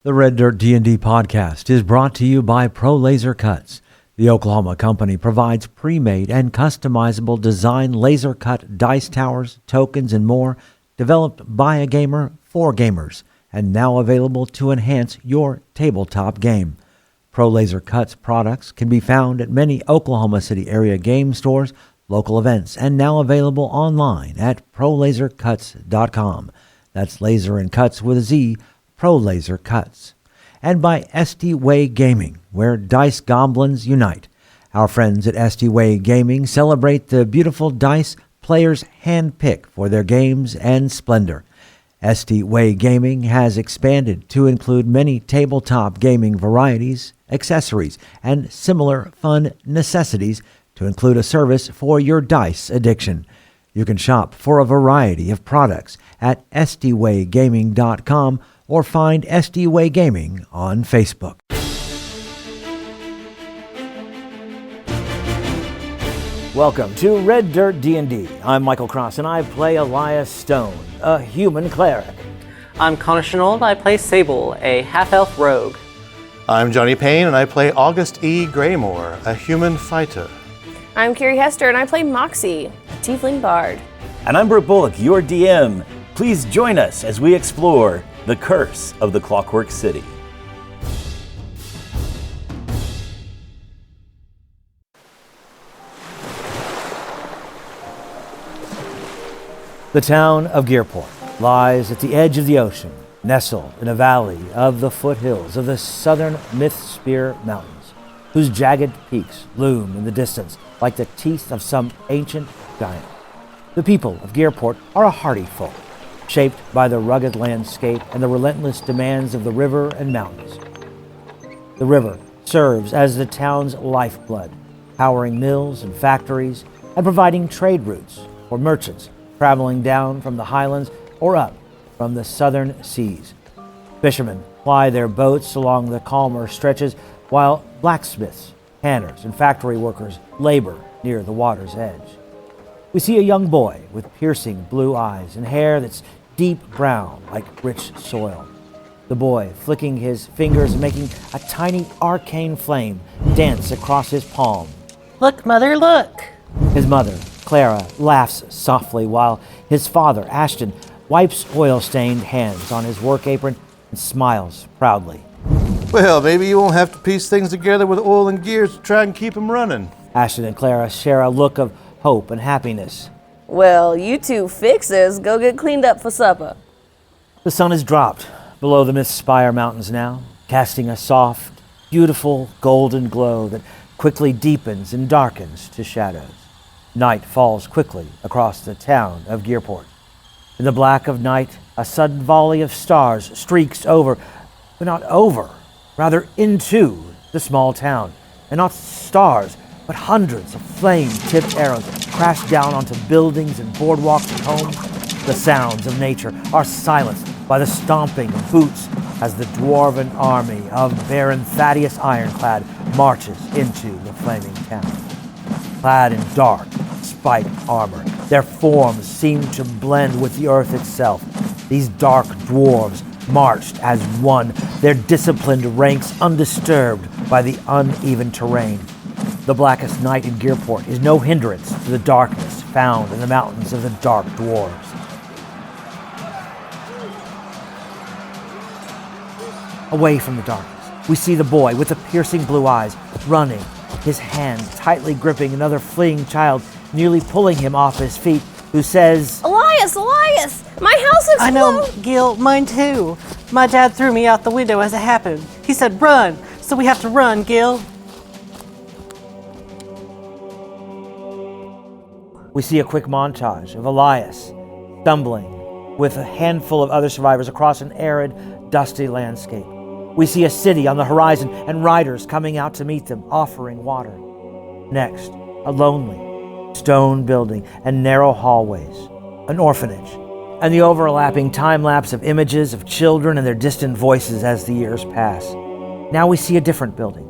The Red Dirt D&D podcast is brought to you by Pro Laser Cuts. The Oklahoma company provides pre-made and customizable design laser cut dice towers, tokens, and more, developed by a gamer for gamers, and now available to enhance your tabletop game. Pro Laser Cuts products can be found at many Oklahoma City area game stores, local events, and now available online at prolasercuts.com. That's laser and cuts with a Z, Pro Laser Cuts. And by SD Way Gaming, where dice goblins unite. Our friends at SD Way Gaming celebrate the beautiful dice players handpick for their games and splendor. SD Way Gaming has expanded to include many tabletop gaming varieties, accessories, and similar fun necessities to include a service for your dice addiction. You can shop for a variety of products at sdwaygaming.com or find SD Way Gaming on Facebook. Welcome to Red Dirt D&D. I'm Michael Cross, and I play Elias Stone, a human cleric. I'm Connor Shenold. I play Sable, a half-elf rogue. I'm Johnny Payne, and I play August E. Greymoor, a human fighter. I'm Carrie Hester, and I play Moxie, a tiefling bard. And I'm Brooke Bullock, your DM. Please join us as we explore the curse of the Clockwork City. The town of Gearport lies at the edge of the ocean, nestled in a valley of the foothills of the southern Mythspear Mountains, whose jagged peaks loom in the distance like the teeth of some ancient giant. The people of Gearport are a hardy folk, shaped by the rugged landscape and the relentless demands of the river and mountains. The river serves as the town's lifeblood, powering mills and factories and providing trade routes for merchants traveling down from the highlands or up from the southern seas. Fishermen ply their boats along the calmer stretches, while blacksmiths, tanners, and factory workers labor near the water's edge. We see a young boy with piercing blue eyes and hair that's deep brown like rich soil. The boy flicking his fingers and making a tiny arcane flame dance across his palm. Look, Mother, look! His mother, Clara, laughs softly while his father, Ashton, wipes oil-stained hands on his work apron and smiles proudly. Well, maybe you won't have to piece things together with oil and gears to try and keep them running. Ashton and Clara share a look of hope and happiness. Well, you two fixers, go get cleaned up for supper. The sun has dropped below the Mythspire Mountains now, casting a soft, beautiful golden glow that quickly deepens and darkens to shadows. Night falls quickly across the town of Gearport. In the black of night, a sudden volley of stars streaks over, but not over, rather into the small town. And not stars, but hundreds of flame-tipped arrows crash down onto buildings and boardwalks and homes. The sounds of nature are silenced by the stomping of boots as the dwarven army of Baron Thaddeus Ironclad marches into the flaming town. Clad in dark, spiked armor, their forms seem to blend with the earth itself. These dark dwarves marched as one, their disciplined ranks undisturbed by the uneven terrain. The blackest night in Gearport is no hindrance to the darkness found in the mountains of the Dark Dwarves. Away from the darkness, we see the boy with the piercing blue eyes running, his hand tightly gripping another fleeing child, nearly pulling him off his feet, who says, Elias! Elias! My house is I know, Gil, mine too. My dad threw me out the window as it happened. He said, run, so we have to run, Gil. We see a quick montage of Elias stumbling with a handful of other survivors across an arid, dusty landscape. We see a city on the horizon and riders coming out to meet them, offering water. Next, a lonely stone building and narrow hallways, an orphanage, and the overlapping time-lapse of images of children and their distant voices as the years pass. Now we see a different building.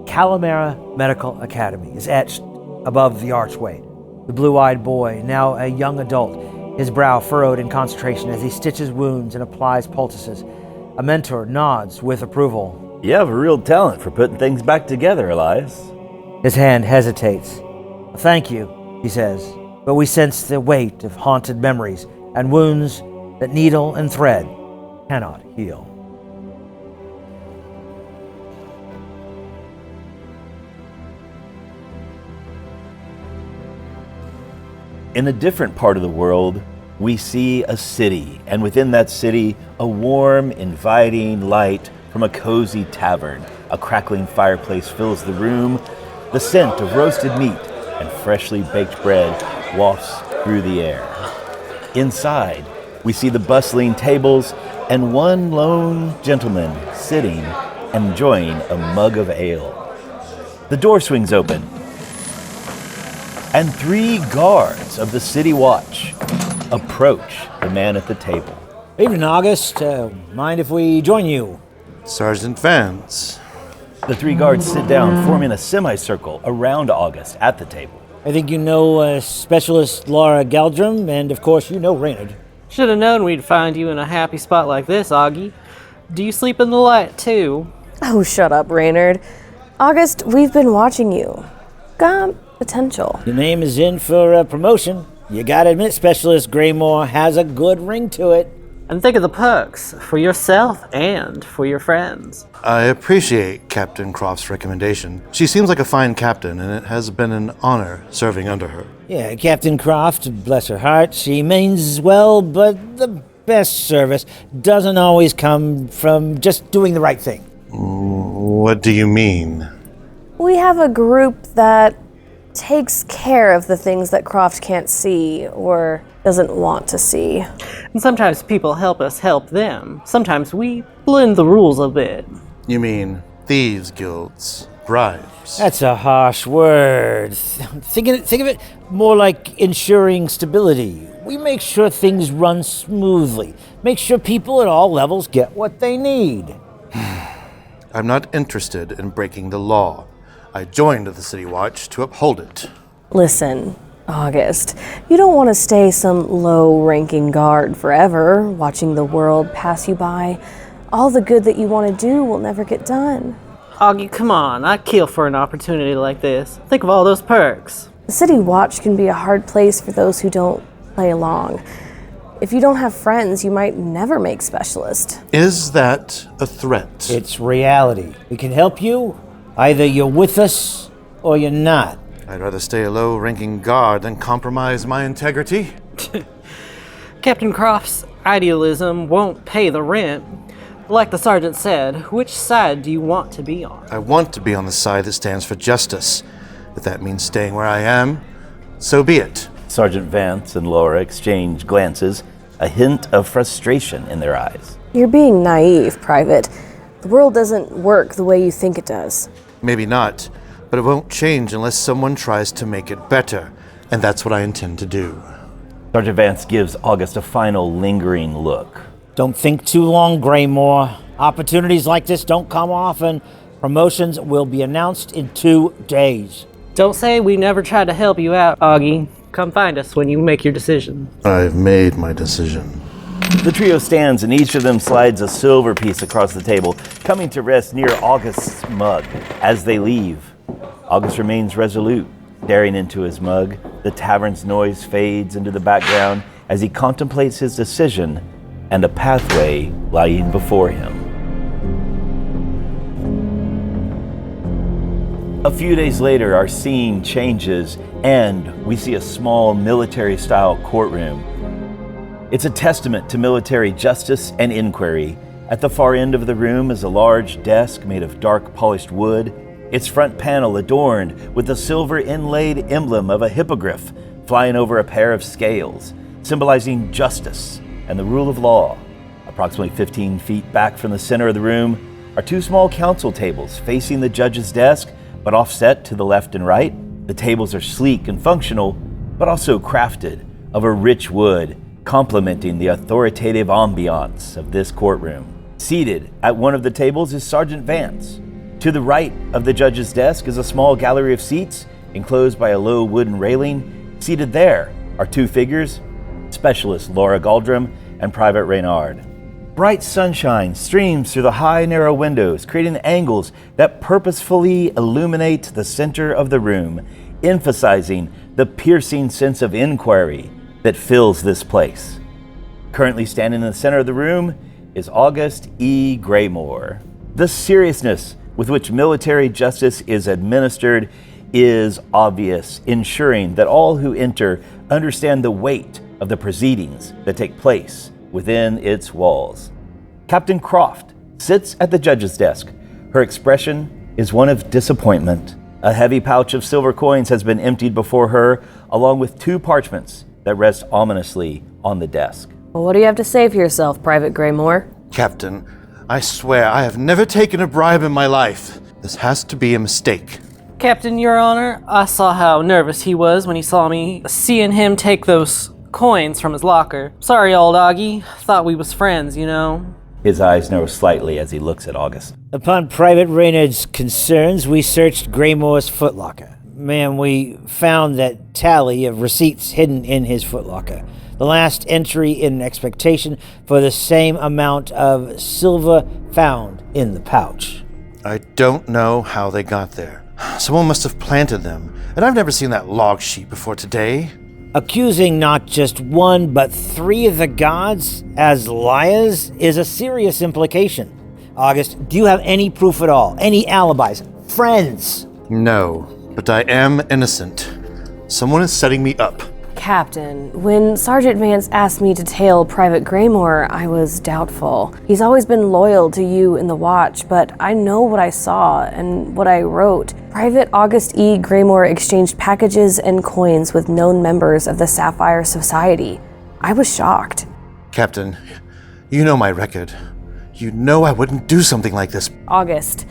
Calamara Medical Academy is etched above the archway. The blue-eyed boy, now a young adult, his brow furrowed in concentration as he stitches wounds and applies poultices. A mentor nods with approval. You have a real talent for putting things back together, Elias. His hand hesitates. Thank you, he says, but we sense the weight of haunted memories and wounds that needle and thread cannot heal. In a different part of the world, we see a city, and within that city, a warm, inviting light from a cozy tavern. A crackling fireplace fills the room. The scent of roasted meat and freshly baked bread wafts through the air. Inside, we see the bustling tables and one lone gentleman sitting and enjoying a mug of ale. The door swings open, and 3 guards of the city watch approach the man at the table. Evening, August. Mind if we join you? Sergeant Vance. The 3 guards sit down, forming a semicircle around August at the table. I think you know Specialist Laura Galdrum, and of course you know Reynard. Should have known we'd find you in a happy spot like this, Augie. Do you sleep in the light, too? Oh, shut up, Reynard. August, we've been watching you. Got potential. Your name is in for a promotion. You gotta admit, Specialist Greymoor has a good ring to it. And think of the perks for yourself and for your friends. I appreciate Captain Croft's recommendation. She seems like a fine captain, and it has been an honor serving under her. Yeah, Captain Croft, bless her heart, she means well, but the best service doesn't always come from just doing the right thing. What do you mean? We have a group that takes care of the things that Croft can't see or doesn't want to see. And sometimes people help us help them. Sometimes we blend the rules a bit. You mean thieves' guilds, bribes? That's a harsh word. Think of it more like ensuring stability. We make sure things run smoothly. Make sure people at all levels get what they need. I'm not interested in breaking the law. I joined the City Watch to uphold it. Listen, August, you don't want to stay some low-ranking guard forever, watching the world pass you by. All the good that you want to do will never get done. Augie, come on. I'd kill for an opportunity like this. Think of all those perks. The City Watch can be a hard place for those who don't play along. If you don't have friends, you might never make Specialist. Is that a threat? It's reality. We can help you. Either you're with us or you're not. I'd rather stay a low-ranking guard than compromise my integrity. Captain Croft's idealism won't pay the rent. Like the sergeant said, which side do you want to be on? I want to be on the side that stands for justice. If that means staying where I am, so be it. Sergeant Vance and Laura exchange glances, a hint of frustration in their eyes. You're being naive, Private. The world doesn't work the way you think it does. Maybe not, but it won't change unless someone tries to make it better, and that's what I intend to do. Sergeant Vance gives August a final lingering look. Don't think too long, Greymoor. Opportunities like this don't come often. Promotions will be announced in 2 days. Don't say we never tried to help you out, Augie. Come find us when you make your decision. I've made my decision. The trio stands and each of them slides a silver piece across the table, coming to rest near August's mug. As they leave, August remains resolute, staring into his mug. The tavern's noise fades into the background as he contemplates his decision and a pathway lying before him. A few days later, our scene changes and we see a small military-style courtroom. It's a testament to military justice and inquiry. At the far end of the room is a large desk made of dark polished wood, its front panel adorned with a silver inlaid emblem of a hippogriff flying over a pair of scales, symbolizing justice and the rule of law. Approximately 15 feet back from the center of the room are 2 small council tables facing the judge's desk, but offset to the left and right. The tables are sleek and functional, but also crafted of a rich wood, complementing the authoritative ambiance of this courtroom. Seated at one of the tables is Sergeant Vance. To the right of the judge's desk is a small gallery of seats, enclosed by a low wooden railing. Seated there are 2 figures, Specialist Laura Galdrum and Private Reynard. Bright sunshine streams through the high, narrow windows, creating angles that purposefully illuminate the center of the room, emphasizing the piercing sense of inquiry that fills this place. Currently standing in the center of the room is August E. Greymoor. The seriousness with which military justice is administered is obvious, ensuring that all who enter understand the weight of the proceedings that take place within its walls. Captain Croft sits at the judge's desk. Her expression is one of disappointment. A heavy pouch of silver coins has been emptied before her, along with 2 parchments that rest ominously on the desk. Well, what do you have to say for yourself, Private Greymoor? Captain, I swear I have never taken a bribe in my life. This has to be a mistake. Captain, Your Honor, I saw how nervous he was when he saw me seeing him take those coins from his locker. Sorry, old Augie. Thought we was friends, you know. His eyes narrow slightly as he looks at August. Upon Private Reynard's concerns, we searched Greymoor's footlocker. Ma'am, we found that tally of receipts hidden in his footlocker. The last entry in an expectation for the same amount of silver found in the pouch. I don't know how they got there. Someone must have planted them, and I've never seen that log sheet before today. Accusing not just 1, but 3 of the gods as liars is a serious implication. August, do you have any proof at all? Any alibis? Friends? No, but I am innocent. Someone is setting me up. Captain, when Sergeant Vance asked me to tail Private Greymoor, I was doubtful. He's always been loyal to you in the Watch, but I know what I saw and what I wrote. Private August E. Greymoor exchanged packages and coins with known members of the Sapphire Society. I was shocked. Captain, you know my record. You know I wouldn't do something like this. August,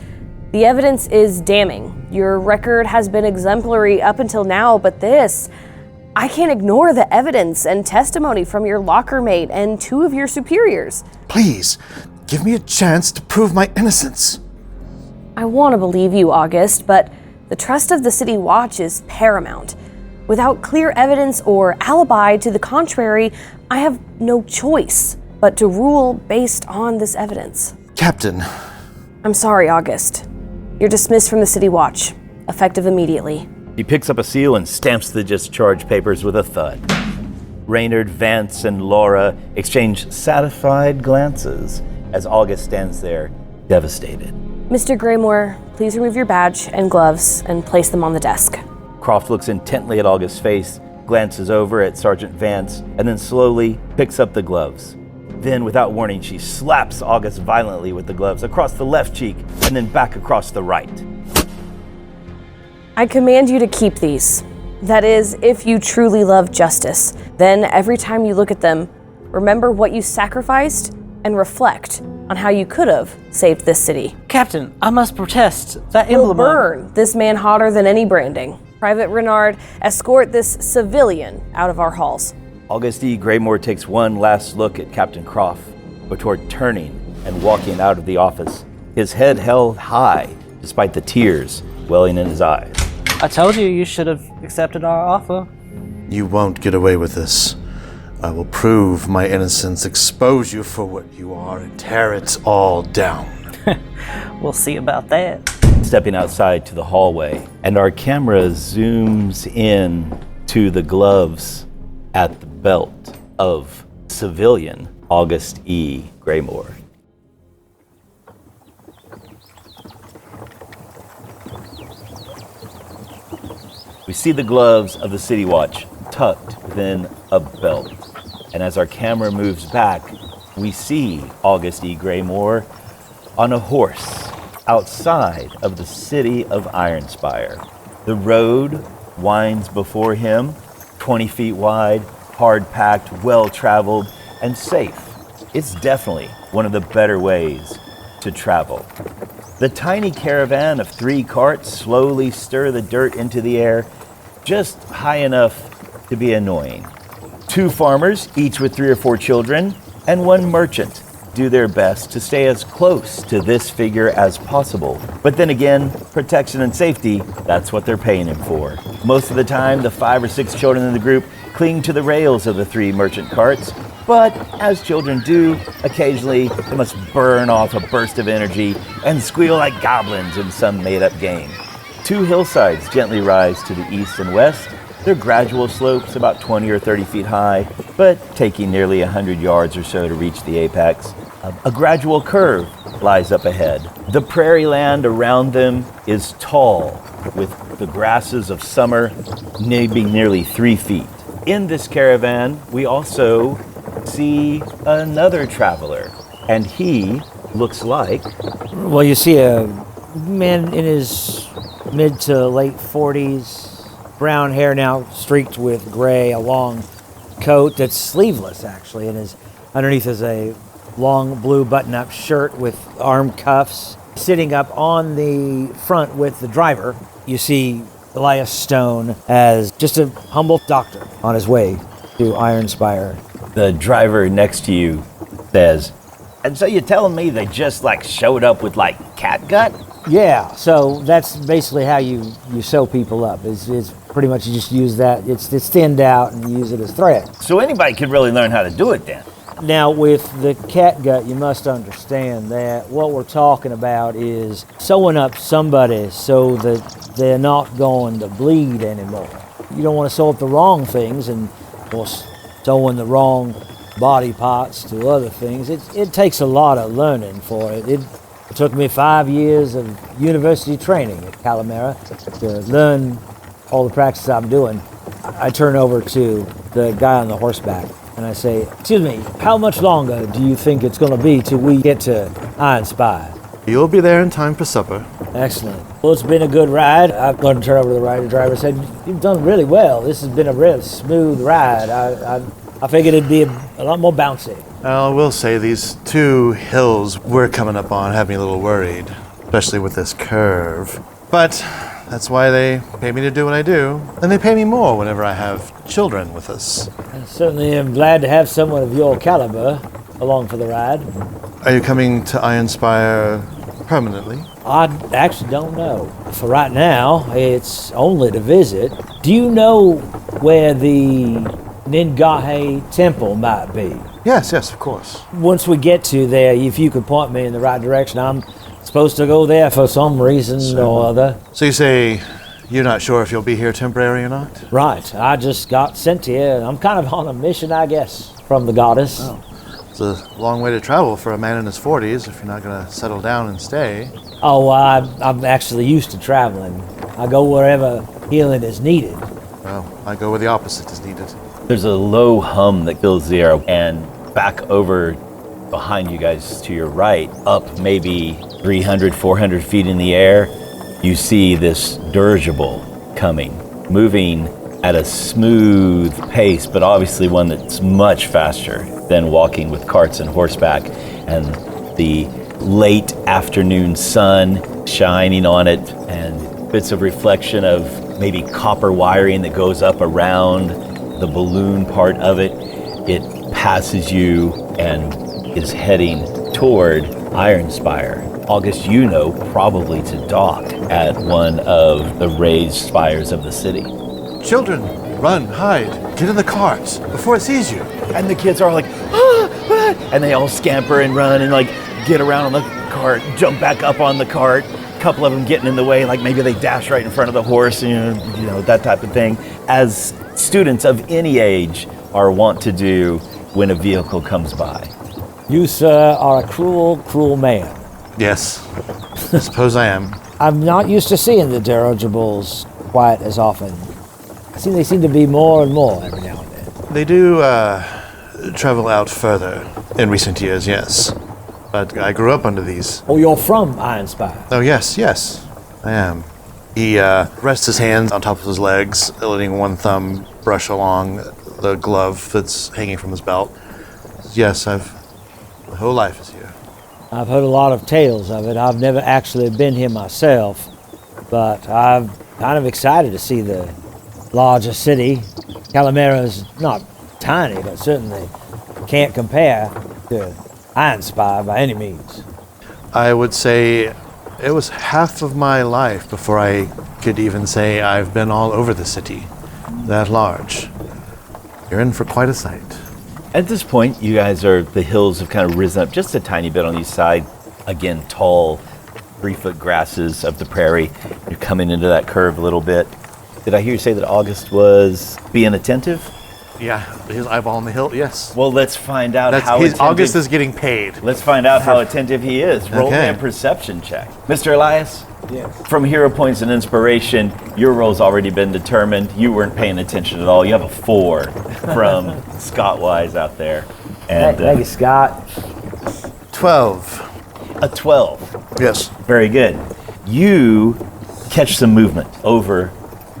the evidence is damning. Your record has been exemplary up until now, but this... I can't ignore the evidence and testimony from your locker mate and 2 of your superiors. Please, give me a chance to prove my innocence. I want to believe you, August, but the trust of the City Watch is paramount. Without clear evidence or alibi to the contrary, I have no choice but to rule based on this evidence. Captain. I'm sorry, August. You're dismissed from the City Watch, effective immediately. He picks up a seal and stamps the discharge papers with a thud. Reynard, Vance, and Laura exchange satisfied glances as August stands there, devastated. Mr. Greymoor, please remove your badge and gloves and place them on the desk. Croft looks intently at August's face, glances over at Sergeant Vance, and then slowly picks up the gloves. Then, without warning, she slaps August violently with the gloves across the left cheek and then back across the right. I command you to keep these. That is, if you truly love justice. Then, every time you look at them, remember what you sacrificed and reflect on how you could have saved this city. Captain, I must protest. That We'll emblem. burn this man hotter than any branding. Private Renard, escort this civilian out of our halls. August E. Greymoor takes one last look at Captain Croft before turning and walking out of the office, his head held high despite the tears welling in his eyes. I told you you should have accepted our offer. You won't get away with this. I will prove my innocence, expose you for what you are, and tear it all down. We'll see about that. Stepping outside to the hallway, and our camera zooms in to the gloves at the belt of civilian August E. Greymoor. We see the gloves of the City Watch tucked within a belt. And as our camera moves back, we see August E. Greymoor on a horse outside of the city of Ironspire. The road winds before him, 20 feet wide, hard-packed, well-traveled, and safe. It's definitely one of the better ways to travel. The tiny caravan of 3 carts slowly stir the dirt into the air, just high enough to be annoying. 2 farmers, each with 3 or 4 children, and 1 merchant do their best to stay as close to this figure as possible. But then again, protection and safety, that's what they're paying him for. Most of the time, the 5 or 6 children in the group cling to the rails of the 3 merchant carts, But as children do, occasionally they must burn off a burst of energy and squeal like goblins in some made-up game. 2 hillsides gently rise to the east and west. They're gradual slopes about 20 or 30 feet high, but taking nearly 100 yards or so to reach the apex. A gradual curve lies up ahead. The prairie land around them is tall, with the grasses of summer being nearly 3 feet. In this caravan, we also see another traveler, and he looks like... Well, you see a man in his mid to late 40s, brown hair now streaked with gray, a long coat that's sleeveless actually, and underneath is a long blue button-up shirt with arm cuffs. Sitting up on the front with the driver, you see Elias Stone as just a humble doctor on his way to Ironspire. The driver next to you says, "And so you're telling me they just showed up with catgut?" Yeah, so that's basically how you sew people up. It's pretty much you just use that. It's thinned out and you use it as thread. So anybody could really learn how to do it then. Now, with the catgut, you must understand that what we're talking about is sewing up somebody so that they're not going to bleed anymore. You don't want to sew up the wrong things and sewing the wrong body parts to other things. It takes a lot of learning for it. It took me 5 years of university training at Calamera to learn all the practices I'm doing. I turn over to the guy on the horseback and I say, "Excuse me, how much longer do you think it's going to be till we get to Ironspire?" You'll be there in time for supper. Excellent. Well, it's been a good ride. I'm going to turn over to the rider. The driver said, "You've done really well. This has been a real smooth ride. I figured it'd be a lot more bouncy." I will say these 2 hills we're coming up on have me a little worried, especially with this curve. But that's why they pay me to do what I do. And they pay me more whenever I have children with us. I certainly am glad to have someone of your caliber along for the ride. Are you coming to Ironspire permanently? I actually don't know. For right now, it's only to visit. Do you know where the Ningahe Temple might be? Yes, of course. Once we get to there, if you could point me in the right direction, I'm supposed to go there for some reason or other. So you say you're not sure if you'll be here temporary or not? Right. I just got sent here, and I'm kind of on a mission, I guess, from the goddess. Oh. It's a long way to travel for a man in his 40s if you're not going to settle down and stay. Oh, I'm actually used to traveling. I go wherever healing is needed. Well, I go where the opposite is needed. There's a low hum that fills the air, and back over behind you guys to your right, up maybe 300, 400 feet in the air, you see this dirigible coming, moving at a smooth pace, but obviously one that's much faster than walking with carts and horseback, and the late afternoon sun shining on it, and bits of reflection of maybe copper wiring that goes up around the balloon part of it. It passes you and is heading toward Ironspire. August, you know, probably to dock at one of the raised spires of the city. Children, run, hide, get in the cart before it sees you. And the kids are like, ah, and they all scamper and run and get around on the cart, jump back up on the cart. A couple of them getting in the way, maybe they dash right in front of the horse, that type of thing. As students of any age are wont to do when a vehicle comes by. You, sir, are a cruel, cruel man. Yes, I suppose I am. I'm not used to seeing the dirigibles quite as often. They seem to be more and more every now and then. They do travel out further in recent years, yes. But I grew up under these. Oh, you're from Ironspire? Oh, yes, I am. He rests his hands on top of his legs, letting one thumb brush along the glove that's hanging from his belt. Yes, my whole life is here. I've heard a lot of tales of it. I've never actually been here myself, but I'm kind of excited to see the larger city. Calamera's not tiny, but certainly can't compare to Ironspire by any means. I would say it was half of my life before I could even say I've been all over the city that large. You're in for quite a sight. At this point, the hills have kind of risen up just a tiny bit on each side. Again, tall, 3-foot grasses of the prairie. You're coming into that curve a little bit. Did I hear you say that August was being attentive? Yeah, his eyeball on the hill, yes. Well, let's find out how attentive... August is getting paid. Let's find out how attentive he is. Roll me a perception check. Mr. Elias? Yes. From hero points and inspiration, your role's already been determined. You weren't paying attention at all. You have a 4 from Scott Wise out there. And Thank you, Scott. 12. a 12. Yes. Very good. You catch some movement over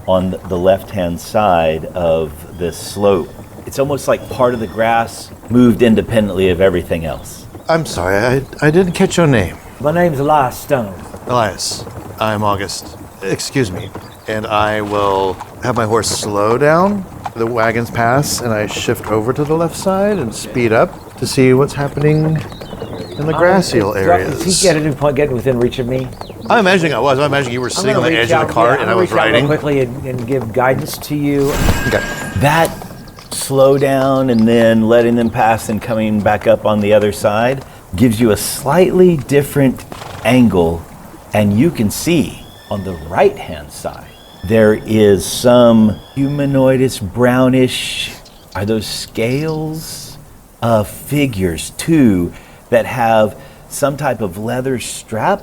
on the left-hand side of this slope. It's almost like part of the grass moved independently of everything else. I'm sorry, I didn't catch your name. My name's Elias Stone. Elias, I'm August. Excuse me. And I will have my horse slow down. The wagons pass, and I shift over to the left side and speed up to see what's happening in the grassy areas. Is he at any point getting within reach of me? I'm imagining I was. I'm imagining you were sitting on the edge of the cart and I was riding. Quickly and give guidance to you. Okay. That slow down and then letting them pass and coming back up on the other side gives you a slightly different angle, and you can see on the right-hand side there is some humanoidish, brownish, are those scales? Figures too that have some type of leather strap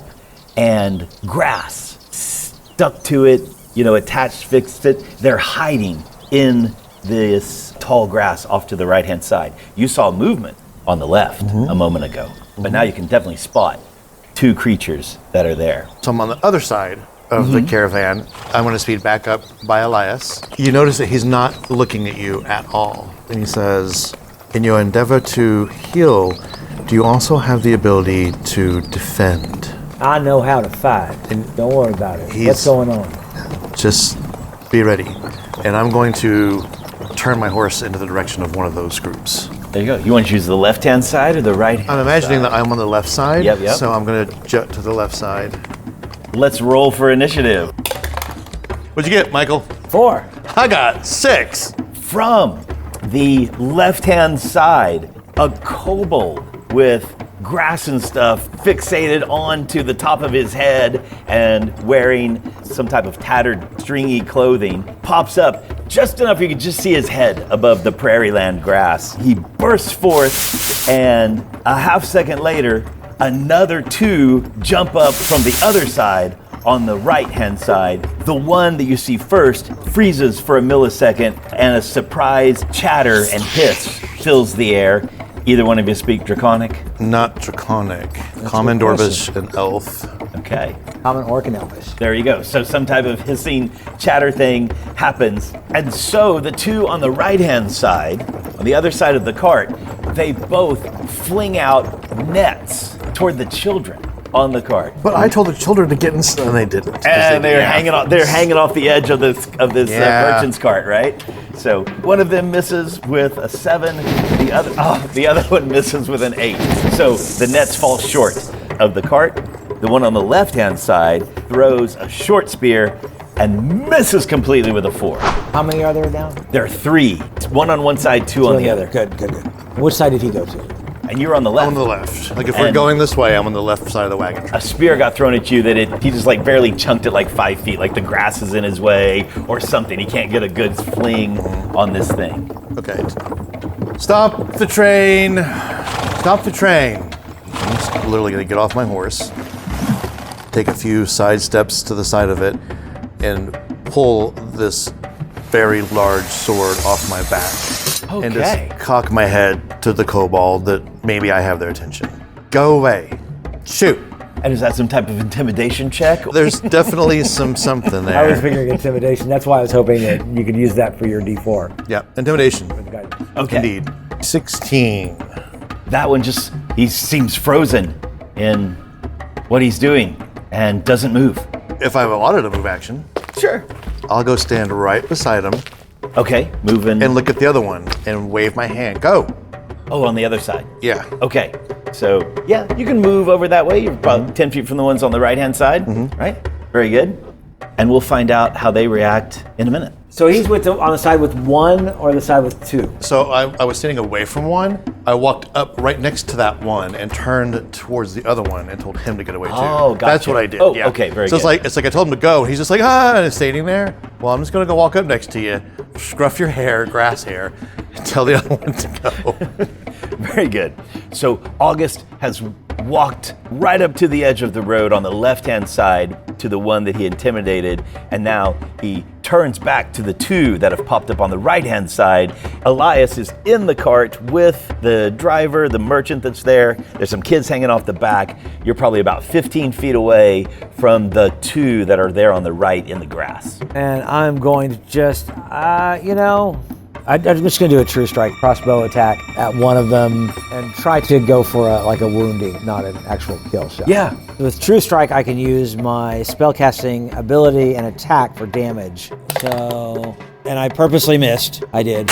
and grass stuck to it, attached, fixed it. They're hiding in this tall grass off to the right-hand side. You saw movement on the left a moment ago, but now you can definitely spot 2 creatures that are there. So I'm on the other side of the caravan. I'm going to speed back up by Elias. You notice that he's not looking at you at all. And he says, in your endeavor to heal, do you also have the ability to defend? I know how to fight. Don't worry about it. What's going on? Just be ready. And I'm going to turn my horse into the direction of one of those groups. There you go. You want to choose the left-hand side or the right-hand I'm imagining side? that I'm on the left side, Yep. so I'm going to jut to the left side. Let's roll for initiative. What'd you get, Michael? 4. I got 6. From the left-hand side, a kobold with grass and stuff fixated onto the top of his head and wearing some type of tattered, stringy clothing pops up just enough you can just see his head above the prairie land grass. He bursts forth, and a half second later, another 2 jump up from the other side on the right-hand side. The one that you see first freezes for a millisecond, and a surprise chatter and hiss fills the air. Either one of you speak Draconic? Not Draconic. Common, Dwarvish, and Elf. Okay. Common Orc and Elvish. There you go. So some type of hissing chatter thing happens. And so the 2 on the right-hand side, on the other side of the cart, they both fling out nets toward the children on the cart. But I told the children to get in, and they didn't. And they're hanging off the edge of this merchant's cart, right? So one of them misses with a 7, the other one misses with an 8. So the nets fall short of the cart. The one on the left-hand side throws a short spear and misses completely with a 4. How many are there now? There are 3. One on one side, 2 on the other. Good. Which side did he go to? And you're on the left. I'm on the left. Like if we're going this way, I'm on the left side of the wagon A track. spear got thrown at you that he just barely chunked it 5 feet, like the grass is in his way or something. He can't get a good fling on this thing. Okay. Stop the train. Stop the train. I'm just literally going to get off my horse, take a few side steps to the side of it, and pull this very large sword off my back. Okay. And just cock my head to the kobold that maybe I have their attention. Go away. Shoot. And is that some type of intimidation check? There's definitely something there. I was figuring intimidation. That's why I was hoping that you could use that for your D4. Yeah, intimidation. Okay. Indeed. 16. That one he seems frozen in what he's doing and doesn't move. If I have allotted a move action, Sure. I'll go stand right beside him Okay, moving. and look at the other one and wave my hand. Go. Oh, on the other side. Yeah. Okay. So, yeah, you can move over that way. You're about 10 feet from the ones on the right-hand side, right? Very good. And we'll find out how they react in a minute. So he's on the side with one or the side with two? So I was standing away from one. I walked up right next to that one and turned towards the other one and told him to get away too. Oh, gotcha. That's what I did. Oh, yeah. okay, very so good. it's like I told him to go. And he's just like, and it's standing there. Well, I'm just gonna go walk up next to you, scruff your hair, grass hair, and tell the other one to go. Very good. So August has walked right up to the edge of the road on the left-hand side to the one that he intimidated, and now he turns back to the two that have popped up on the right-hand side. Elias is in the cart with the driver, the merchant that's there. There's some kids hanging off the back. You're probably about 15 feet away from the two that are there on the right in the grass. And I'm going to just, I'm just going to do a true strike crossbow attack at one of them and try to go for a wounding, not an actual kill shot. Yeah. With true strike, I can use my spellcasting ability and attack for damage. So, and I purposely missed. I did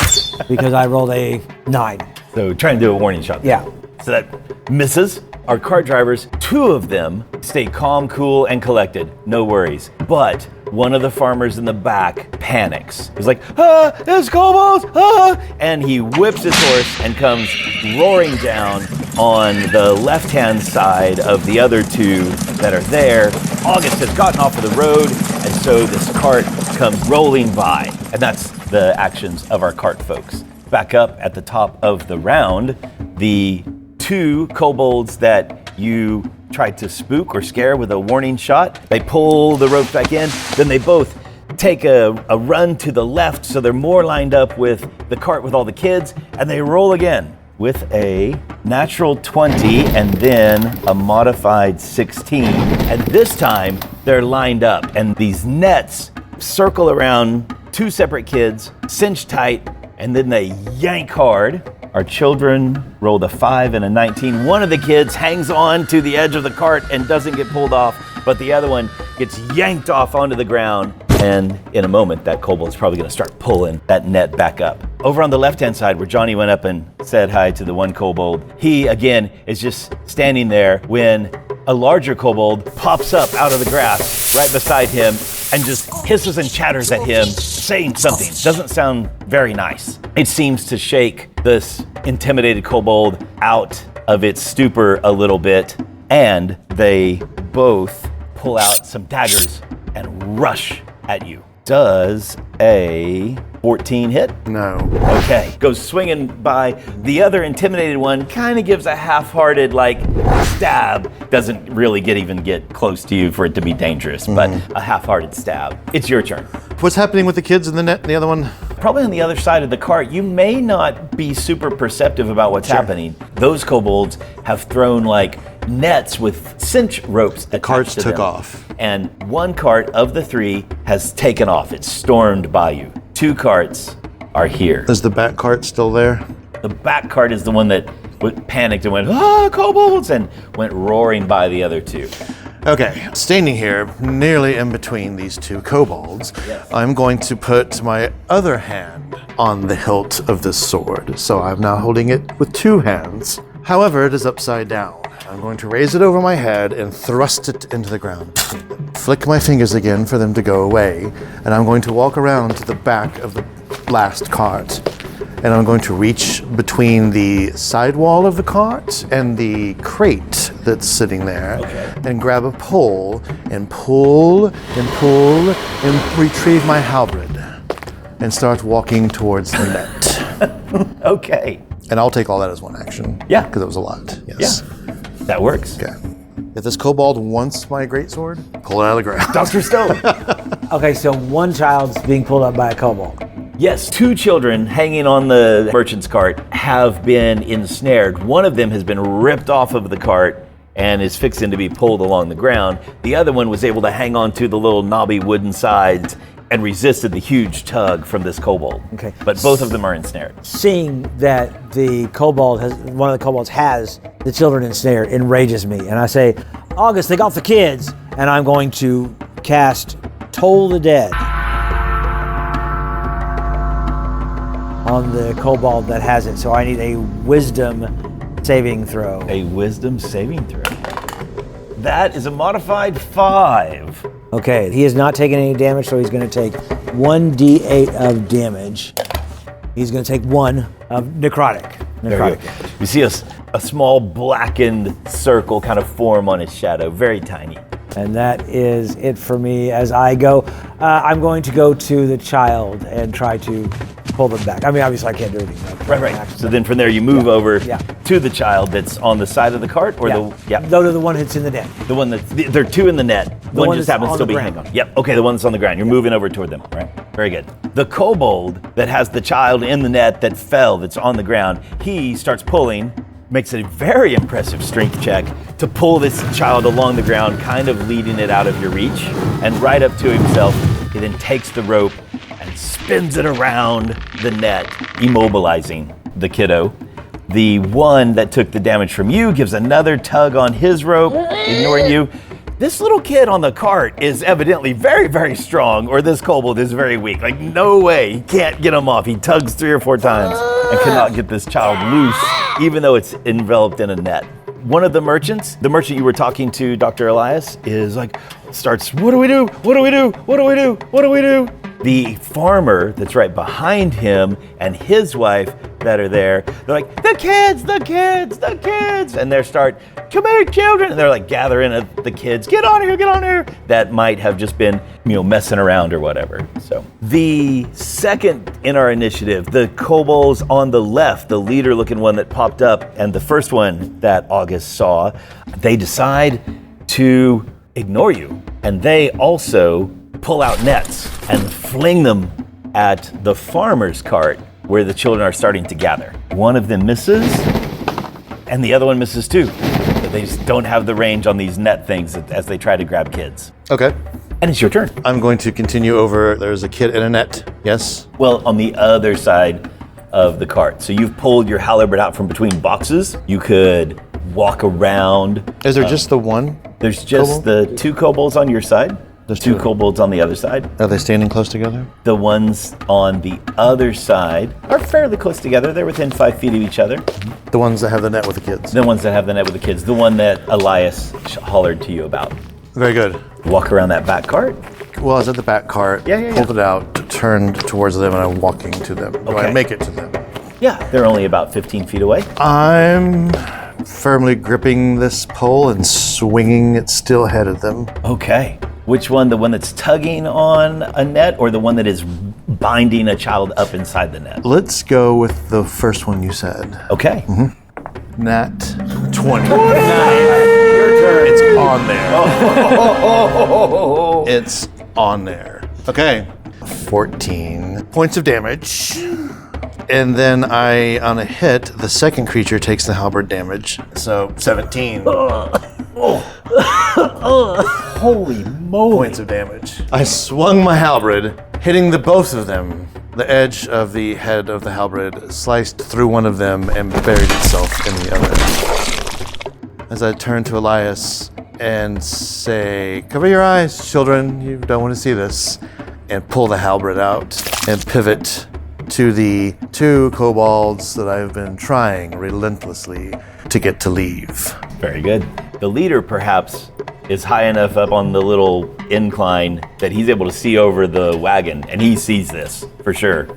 because I rolled a 9. So try and do a warning shot. Yeah. So that misses. Our cart drivers, 2 of them stay calm, cool, and collected. No worries. But one of the farmers in the back panics. He's like, there's kobolds, and he whips his horse and comes roaring down on the left-hand side of the other 2 that are there. August has gotten off of the road, and so this cart comes rolling by. And that's the actions of our cart folks. Back up at the top of the round, the 2 kobolds that you tried to spook or scare with a warning shot, they pull the ropes back in, then they both take a run to the left so they're more lined up with the cart with all the kids, and they roll again with a natural 20 and then a modified 16. And this time they're lined up, and these nets circle around 2 separate kids, cinch tight, and then they yank hard. Our children rolled a 5 and a 19. One of the kids hangs on to the edge of the cart and doesn't get pulled off, but the other one gets yanked off onto the ground. And in a moment, that kobold's probably gonna start pulling that net back up. Over on the left-hand side, where Johnny went up and said hi to the one kobold, he, again, is just standing there when a larger kobold pops up out of the grass right beside him and just hisses and chatters at him, saying something. Doesn't sound very nice. It seems to shake this intimidated kobold out of its stupor a little bit, and they both pull out some daggers and rush at you. Does a 14 hit? No. Okay, goes swinging by. The other intimidated one kind of gives a half-hearted stab. Doesn't really get close to you for it to be dangerous, but a half-hearted stab. It's your turn. What's happening with the kids in the net? The other one? Probably on the other side of the cart. You may not be super perceptive about what's happening. Those kobolds have thrown nets with cinch ropes. The carts took off. And one cart of the 3 has taken off. It's stormed by you. 2 carts are here. Is the back cart still there? The back cart is the one that panicked and went, kobolds, and went roaring by the other 2. Okay, standing here, nearly in between these 2 kobolds, I'm going to put my other hand on the hilt of this sword. So I'm now holding it with 2 hands. However, it is upside down. I'm going to raise it over my head and thrust it into the ground. Flick my fingers again for them to go away, and I'm going to walk around to the back of the last cart. And I'm going to reach between the sidewall of the cart and the crate that's sitting there, and grab a pole and pull and pull and retrieve my halberd and start walking towards the net. Okay. And I'll take all that as one action. Yeah. Because it was a lot. Yes. Yeah. That works. Okay. If this kobold wants my greatsword, pull it out of the ground. Dr. Stone. Okay, so one child's being pulled up by a kobold. Yes, 2 children hanging on the merchant's cart have been ensnared. One of them has been ripped off of the cart and is fixing to be pulled along the ground. The other one was able to hang on to the little knobby wooden sides and resisted the huge tug from this kobold. Okay. But both of them are ensnared. Seeing that one of the kobolds has the children ensnared enrages me, and I say, August, take off the kids, and I'm going to cast Toll the Dead on the kobold that has it. So I need a wisdom saving throw. A wisdom saving throw. That is a modified 5. Okay, he has not taken any damage, so he's going to take 1d8 of damage. He's going to take 1 of necrotic. Very good. You see a small blackened circle kind of form on his shadow, very tiny. And that is it for me as I go. I'm going to go to the child and try to pull them back. I mean, obviously I can't do anything. Right. So then from there you move over to the child that's on the side of the cart, or No, the one that's in the net. the one that's there are 2 in the net. The one just that's happens on to the be ground. hanging on. Yep. Okay, the one that's on the ground. You're moving over toward them. Right. Very good. The kobold that has the child in the net that fell, that's on the ground, he starts pulling. Makes a very impressive strength check to pull this child along the ground, kind of leading it out of your reach. And right up to himself, he then takes the rope and spins it around the net, immobilizing the kiddo. The one that took the damage from you gives another tug on his rope, ignoring you. This little kid on the cart is evidently very, very strong, or this kobold is very weak. Like, no way, he can't get him off. He tugs 3 or 4 times and cannot get this child loose, even though it's enveloped in a net. One of the merchant you were talking to, Dr. Elias, starts, what do we do? What do we do? What do we do? What do we do? The farmer that's right behind him and his wife that are there, they're like, the kids! And they start, come here, children! And they're like gathering the kids, get on here! That might have just been, messing around or whatever. So the second in our initiative, the kobolds on the left, the leader looking one that popped up, and the first one that August saw, they decide to ignore you. And they also pull out nets and fling them at the farmer's cart where the children are starting to gather. One of them misses, and the other one misses too. But they just don't have the range on these net things as they try to grab kids. Okay. And it's your turn. I'm going to continue over. There's a kid in a net. Yes? Well, on the other side of the cart. So you've pulled your halberd out from between boxes. You could walk around. Is there just the one? There's just kobold? the 2 kobolds on your side. There's 2 kobolds on the other side. Are they standing close together? The ones on the other side are fairly close together. They're within 5 feet of each other. The ones that have the net with the kids. The ones that have the net with the kids. The one that Elias hollered to you about. Very good. Walk around that back cart. Well, I was at the back cart, pulled it out, turned towards them, and I'm walking to them. Do I Okay. make it to them? Yeah, they're only about 15 feet away. I'm firmly gripping this pole and swinging it still ahead of them. Okay. Which one? The one that's tugging on a net, or the one that is binding a child up inside the net? Let's go with the first one you said. Okay. Nat 20. Your turn. It's on there. It's on there. Okay. 14 points of damage. And then on a hit, the second creature takes the halberd damage. So 17 Holy moly. points of damage. I swung my halberd, hitting both of them. The edge of the head of the halberd sliced through one of them and buried itself in the other. As I turn to Elias and say, cover your eyes, children, you don't want to see this, and pull the halberd out and pivot to the 2 kobolds that I've been trying relentlessly to get to leave. Very good. The leader, perhaps, is high enough up on the little incline that he's able to see over the wagon, and he sees this, for sure.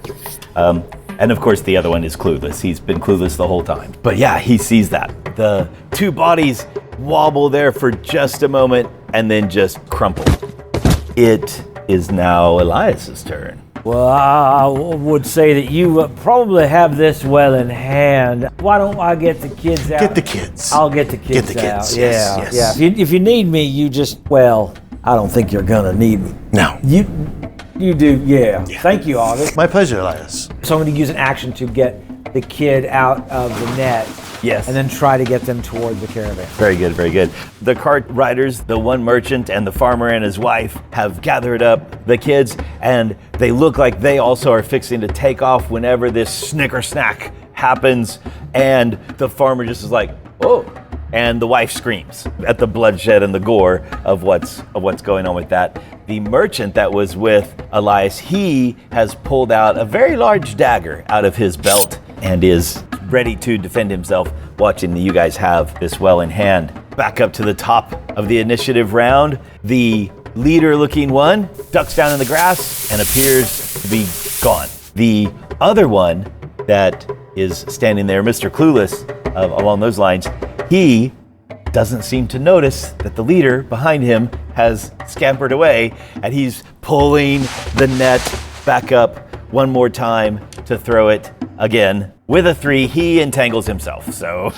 And of course, the other one is clueless. He's been clueless the whole time. But yeah, he sees that. The 2 bodies wobble there for just a moment, and then just crumple. It is now Elias's turn. Well, I would say that you probably have this well in hand. Why don't I get the kids out? Get the kids. I'll get the kids Get the out. kids, Yeah, yes. yeah. If you need me, you just, I don't think you're gonna need me. No. You do, yeah. Thank you, August. My pleasure, Elias. So I'm gonna use an action to get the kid out of the net. Yes. And then try to get them toward the caravan. Very good, very good. The cart riders, the one merchant and the farmer and his wife, have gathered up the kids, and they look like they also are fixing to take off whenever this snicker snack happens. And the farmer just is like, oh, and the wife screams at the bloodshed and the gore of what's going on with that. The merchant that was with Elias, he has pulled out a very large dagger out of his belt and is ready to defend himself, watching that you guys have this well in hand. Back up to the top of the initiative round, the leader-looking one ducks down in the grass and appears to be gone. The other one that is standing there, Mr. Clueless, along those lines, he doesn't seem to notice that the leader behind him has scampered away, and he's pulling the net back up one more time to throw it again. With a 3, he entangles himself, so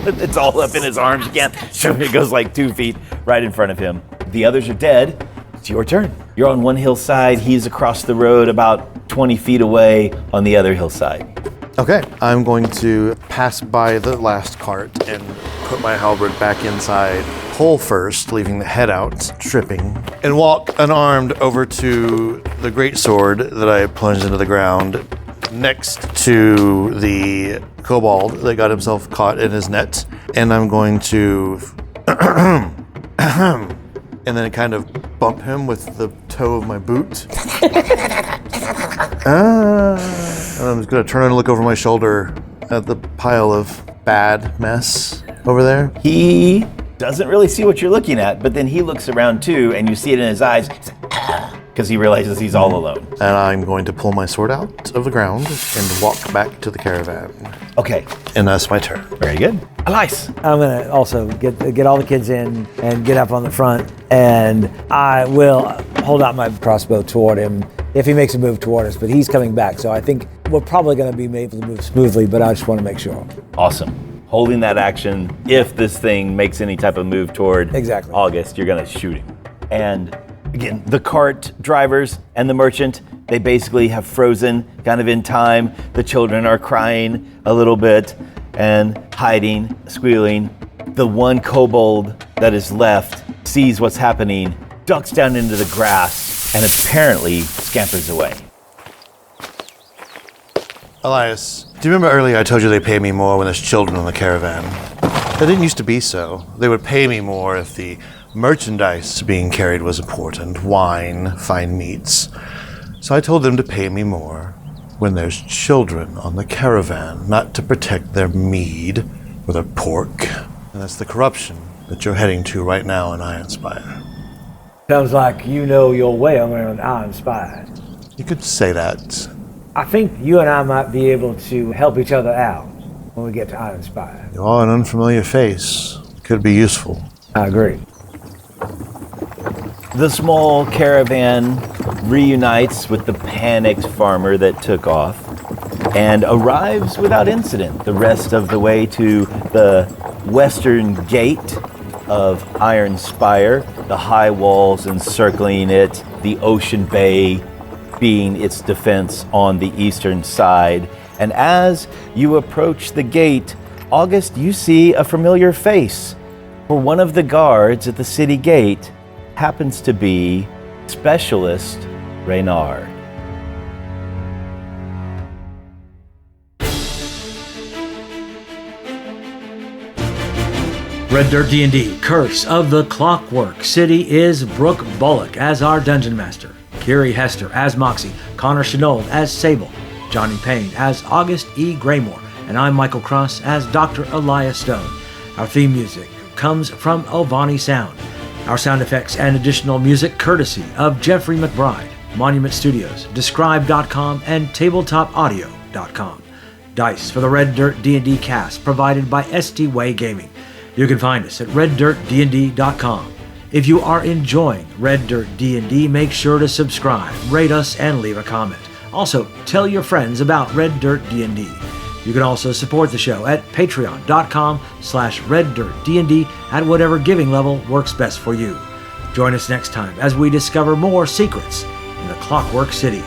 it's all up in his arms again. It goes like 2 feet right in front of him. The others are dead. It's your turn. You're on one hillside. He's across the road about 20 feet away on the other hillside. Okay, I'm going to pass by the last cart and put my halberd back inside, pull first, leaving the head out, tripping, and walk unarmed over to the greatsword that I plunged into the ground next to the kobold that got himself caught in his net. And I'm going to and then kind of bump him with the toe of my boot. And I'm just going to turn and look over my shoulder at the pile of bad mess over there. He doesn't really see what you're looking at, but then he looks around too, and you see it in his eyes, because he realizes he's all alone. And I'm going to pull my sword out of the ground and walk back to the caravan. Okay. And that's my turn. Very good. Elias. I'm gonna also get all the kids in and get up on the front, and I will hold out my crossbow toward him if he makes a move toward us, but he's coming back, so I think we're probably gonna be able to move smoothly, but I just wanna make sure. Awesome. Holding that action, if this thing makes any type of move toward August, you're gonna shoot him. And again, the cart drivers and the merchant, they basically have frozen kind of in time. The children are crying a little bit and hiding, squealing. The one kobold that is left sees what's happening, ducks down into the grass, and apparently scampers away. Elias, do you remember earlier I told you they pay me more when there's children on the caravan? That didn't used to be so. They would pay me more if the merchandise being carried was important, wine, fine meats. So I told them to pay me more when there's children on the caravan, not to protect their mead or their pork. And that's the corruption that you're heading to right now in Ironspire. Sounds like you know your way around Ironspire. You could say that. I think you and I might be able to help each other out when we get to Ironspire. You are an unfamiliar face. Could be useful. I agree. The small caravan reunites with the panicked farmer that took off and arrives without incident the rest of the way to the western gate of Ironspire, the high walls encircling it, the ocean bay being its defense on the eastern side. And as you approach the gate, August, you see a familiar face. For one of the guards at the city gate happens to be Specialist Reynard. Red Dirt D&D Curse of the Clockwork City is Brooke Bullock as our Dungeon Master, Kiri Hester as Moxie, Connor Shenold as Sable, Johnny Payne as August E. Greymoor, and I'm Michael Cross as Dr. Elias Stone. Our theme music comes from Ovani Sound. Our sound effects and additional music courtesy of Jeffrey McBride, Monument Studios, Describe.com, and TabletopAudio.com. Dice for the Red Dirt D&D cast provided by ST Way Gaming. You can find us at reddirtdnd.com. If you are enjoying Red Dirt D&D, make sure to subscribe, rate us, and leave a comment. Also, tell your friends about Red Dirt D&D. You can also support the show at patreon.com/reddirtdnd at whatever giving level works best for you. Join us next time as we discover more secrets in the Clockwork City.